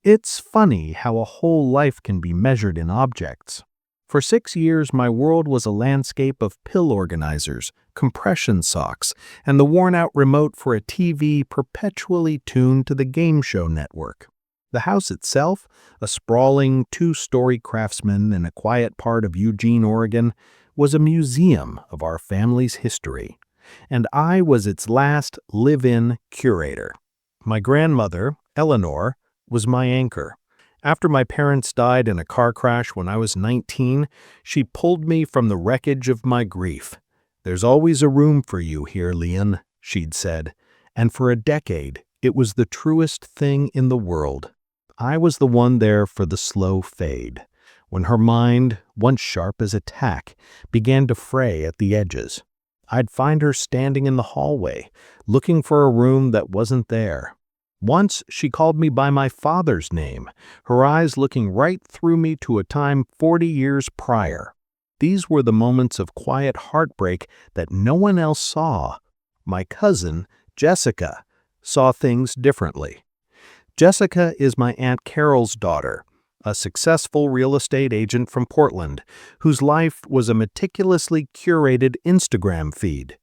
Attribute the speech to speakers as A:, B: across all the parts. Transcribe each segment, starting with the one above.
A: It's funny how a whole life can be measured in objects. For 6 years, my world was a landscape of pill organizers, compression socks, and the worn-out remote for a TV perpetually tuned to the game show network. The house itself, a sprawling two-story craftsman in a quiet part of Eugene, Oregon, was a museum of our family's history, and I was its last live-in curator. My grandmother, Eleanor, was my anchor. After my parents died in a car crash when I was 19, she pulled me from the wreckage of my grief. "There's always a room for you here, Leon," she'd said, and for a decade, it was the truest thing in the world. I was the one there for the slow fade, when her mind, once sharp as a tack, began to fray at the edges. I'd find her standing in the hallway, looking for a room that wasn't there. Once she called me by my father's name, her eyes looking right through me to a time 40 years prior. These were the moments of quiet heartbreak that no one else saw. My cousin, Jessica, saw things differently. Jessica is my Aunt Carol's daughter, a successful real estate agent from Portland, whose life was a meticulously curated Instagram feed.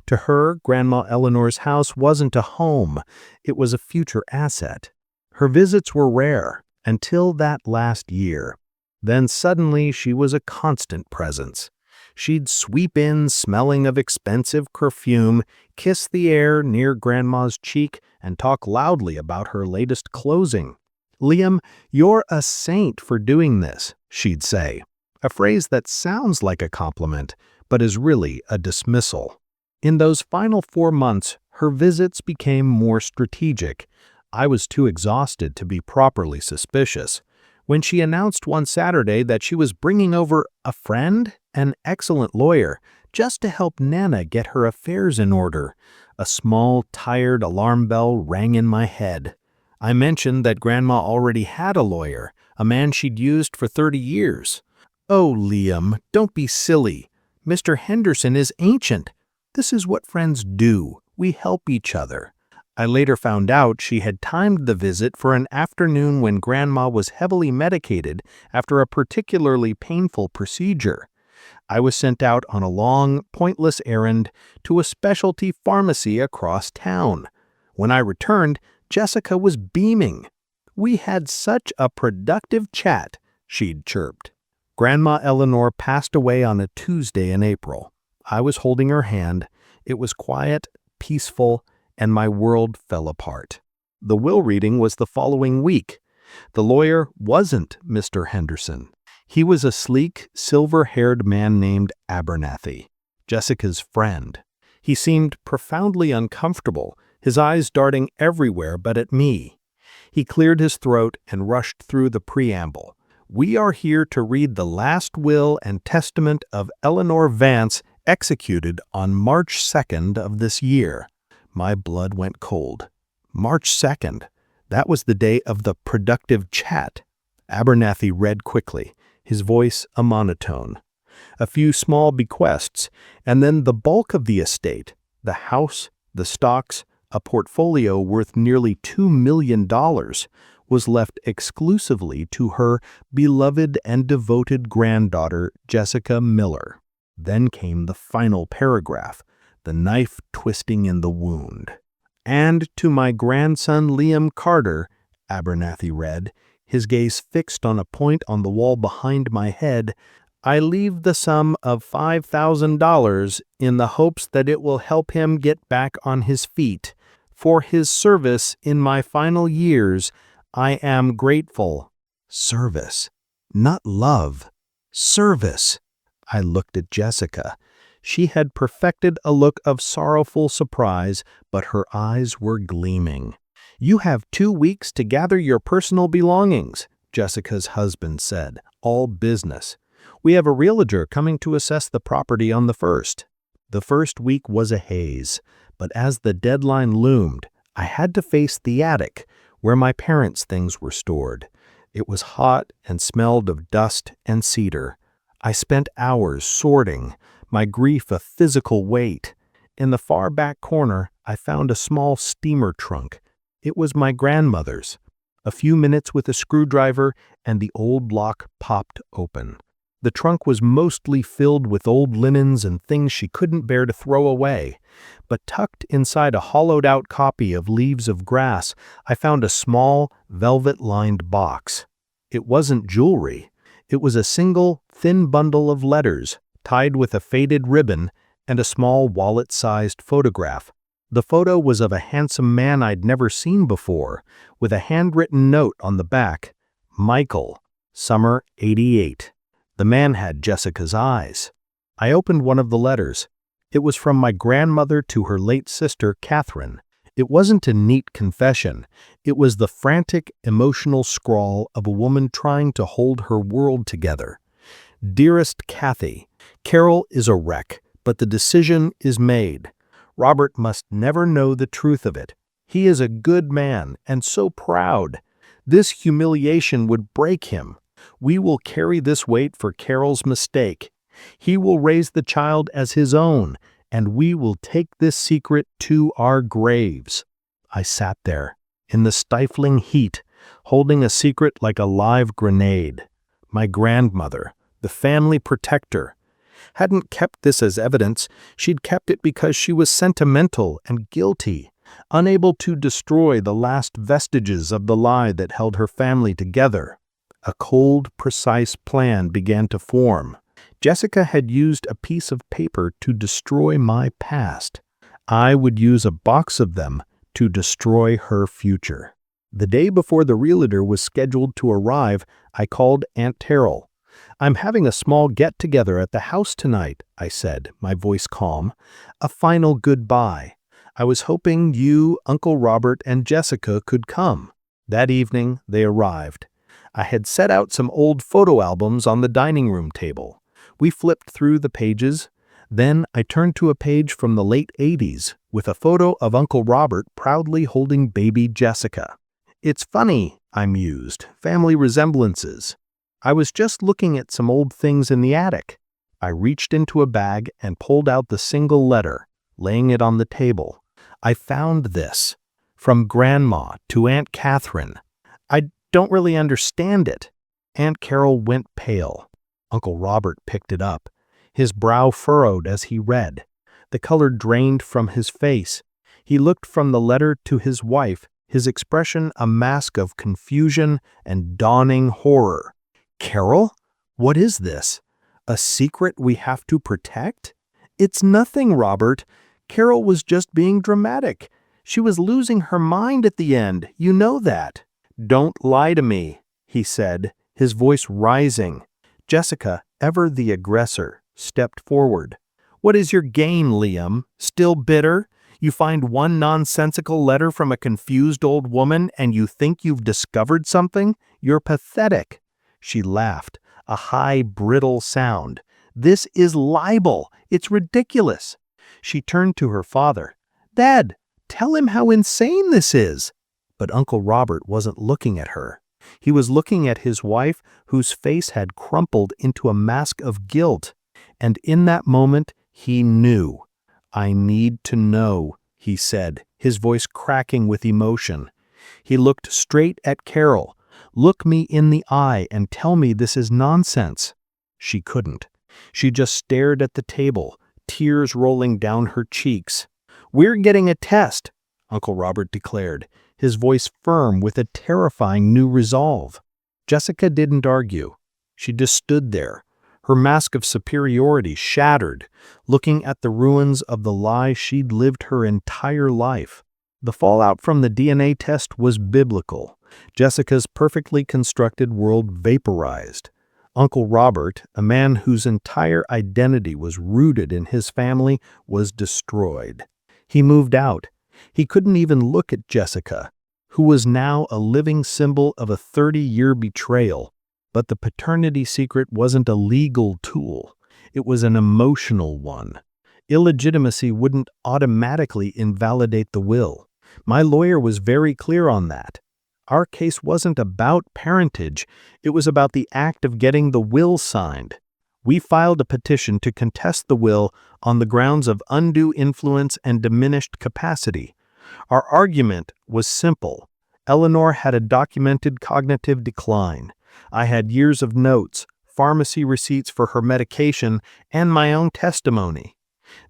A: To her, Grandma Eleanor's house wasn't a home, it was a future asset. Her visits were rare, until that last year. Then suddenly she was a constant presence. She'd sweep in smelling of expensive perfume, kiss the air near Grandma's cheek, and talk loudly about her latest closing. "Liam, you're a saint for doing this," she'd say, a phrase that sounds like a compliment, but is really a dismissal. In those final 4 months, her visits became more strategic. I was too exhausted to be properly suspicious. When she announced one Saturday that she was bringing over a friend, an excellent lawyer, just to help Nana get her affairs in order, a small, tired alarm bell rang in my head. I mentioned that Grandma already had a lawyer, a man she'd used for 30 years. "Oh, Liam, don't be silly. Mr. Henderson is ancient. This is what friends do. We help each other." I later found out she had timed the visit for an afternoon when Grandma was heavily medicated after a particularly painful procedure. I was sent out on a long, pointless errand to a specialty pharmacy across town. When I returned, Jessica was beaming. "We had such a productive chat," she'd chirped. Grandma Eleanor passed away on a Tuesday in April. I was holding her hand. It was quiet, peaceful, and my world fell apart. The will reading was the following week. The lawyer wasn't Mr. Henderson. He was a sleek, silver-haired man named Abernathy, Jessica's friend. He seemed profoundly uncomfortable, his eyes darting everywhere but at me. He cleared his throat and rushed through the preamble. "We are here to read the last will and testament of Eleanor Vance, executed on March 2nd of this year." My blood went cold. March 2nd. That was the day of the productive chat. Abernathy read quickly, his voice a monotone. A few small bequests, and then the bulk of the estate, the house, the stocks, a portfolio worth nearly $2 million, was left exclusively to her beloved and devoted granddaughter, Jessica Miller. Then came the final paragraph, the knife twisting in the wound. "And to my grandson Liam Carter," Abernathy read, his gaze fixed on a point on the wall behind my head, "I leave the sum of $5,000 in the hopes that it will help him get back on his feet. For his service in my final years, I am grateful." Service. Not love. Service. I looked at Jessica. She had perfected a look of sorrowful surprise, but her eyes were gleaming. "You have 2 weeks to gather your personal belongings," Jessica's husband said, all business. "We have a realtor coming to assess the property on the 1st. The first week was a haze, but as the deadline loomed, I had to face the attic, where my parents' things were stored. It was hot and smelled of dust and cedar. I spent hours sorting, my grief a physical weight. In the far back corner, I found a small steamer trunk. It was my grandmother's. A few minutes with a screwdriver, and the old lock popped open. The trunk was mostly filled with old linens and things she couldn't bear to throw away. But tucked inside a hollowed-out copy of Leaves of Grass, I found a small, velvet-lined box. It wasn't jewelry. It was a single, thin bundle of letters, tied with a faded ribbon, and a small wallet-sized photograph. The photo was of a handsome man I'd never seen before, with a handwritten note on the back, Michael, summer '88. The man had Jessica's eyes. I opened one of the letters. It was from my grandmother to her late sister, Catherine. It wasn't a neat confession. It was the frantic, emotional scrawl of a woman trying to hold her world together. Dearest Kathy, Carol is a wreck, but the decision is made. Robert must never know the truth of it. He is a good man and so proud. This humiliation would break him. We will carry this weight for Carol's mistake. He will raise the child as his own, and we will take this secret to our graves. I sat there, in the stifling heat, holding a secret like a live grenade. My grandmother, the family protector, hadn't kept this as evidence. She'd kept it because she was sentimental and guilty, unable to destroy the last vestiges of the lie that held her family together. A cold, precise plan began to form. Jessica had used a piece of paper to destroy my past. I would use a box of them to destroy her future. The day before the realtor was scheduled to arrive, I called Aunt Terrell. "I'm having a small get-together at the house tonight," I said, my voice calm. "A final goodbye. I was hoping you, Uncle Robert, and Jessica could come." That evening, they arrived. I had set out some old photo albums on the dining room table. We flipped through the pages. Then I turned to a page from the late '80s with a photo of Uncle Robert proudly holding baby Jessica. "It's funny," I mused, "family resemblances. I was just looking at some old things in the attic." I reached into a bag and pulled out the single letter, laying it on the table. I found this. From Grandma to Aunt Catherine. I don't really understand it. Aunt Carol went pale. Uncle Robert picked it up. His brow furrowed as he read. The color drained from his face. He looked from the letter to his wife, his expression a mask of confusion and dawning horror. "Carol? What is this? A secret we have to protect?" "It's nothing, Robert. Carol was just being dramatic. She was losing her mind at the end. You know that." "Don't lie to me," he said, his voice rising. Jessica, ever the aggressor, stepped forward. "What is your game, Liam? Still bitter? You find one nonsensical letter from a confused old woman and you think you've discovered something? You're pathetic." She laughed, a high, brittle sound. "This is libel. It's ridiculous." She turned to her father. "Dad, tell him how insane this is." But Uncle Robert wasn't looking at her. He was looking at his wife, whose face had crumpled into a mask of guilt. And in that moment, he knew. "I need to know," he said, his voice cracking with emotion. He looked straight at Carol. "Look me in the eye and tell me this is nonsense." She couldn't. She just stared at the table, tears rolling down her cheeks. "We're getting a test," Uncle Robert declared, his voice firm with a terrifying new resolve. Jessica didn't argue. She just stood there, her mask of superiority shattered, looking at the ruins of the lie she'd lived her entire life. The fallout from the DNA test was biblical. Jessica's perfectly constructed world vaporized. Uncle Robert, a man whose entire identity was rooted in his family, was destroyed. He moved out. He couldn't even look at Jessica, who was now a living symbol of a 30-year betrayal. But the paternity secret wasn't a legal tool. It was an emotional one. Illegitimacy wouldn't automatically invalidate the will. My lawyer was very clear on that. Our case wasn't about parentage. It was about the act of getting the will signed. We filed a petition to contest the will on the grounds of undue influence and diminished capacity. Our argument was simple. Eleanor had a documented cognitive decline. I had years of notes, pharmacy receipts for her medication, and my own testimony.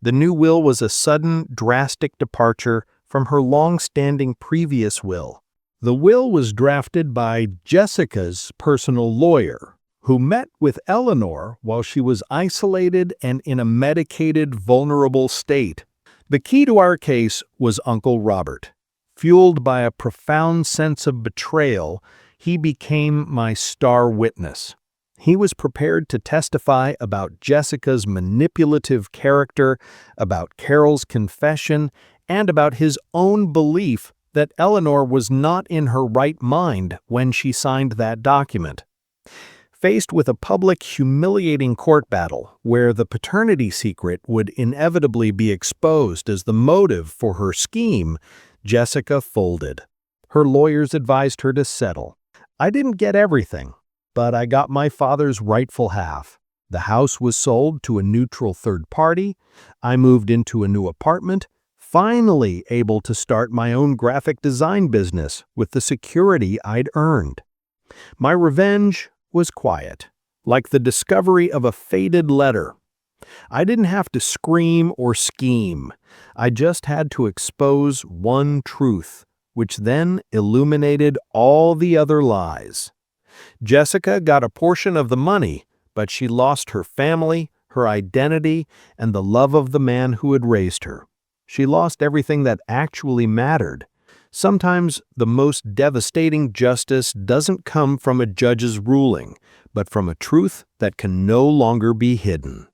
A: The new will was a sudden, drastic departure from her long-standing previous will. The will was drafted by Jessica's personal lawyer, who met with Eleanor while she was isolated and in a medicated, vulnerable state. The key to our case was Uncle Robert. Fueled by a profound sense of betrayal, he became my star witness. He was prepared to testify about Jessica's manipulative character, about Carol's confession, and about his own belief that Eleanor was not in her right mind when she signed that document. Faced with a public, humiliating court battle where the paternity secret would inevitably be exposed as the motive for her scheme, Jessica folded. Her lawyers advised her to settle. I didn't get everything, but I got my father's rightful half. The house was sold to a neutral third party. I moved into a new apartment, finally able to start my own graphic design business with the security I'd earned. My revenge was quiet, like the discovery of a faded letter. I didn't have to scream or scheme. I just had to expose one truth, which then illuminated all the other lies. Jessica got a portion of the money, but she lost her family, her identity, and the love of the man who had raised her. She lost everything that actually mattered. Sometimes the most devastating justice doesn't come from a judge's ruling, but from a truth that can no longer be hidden.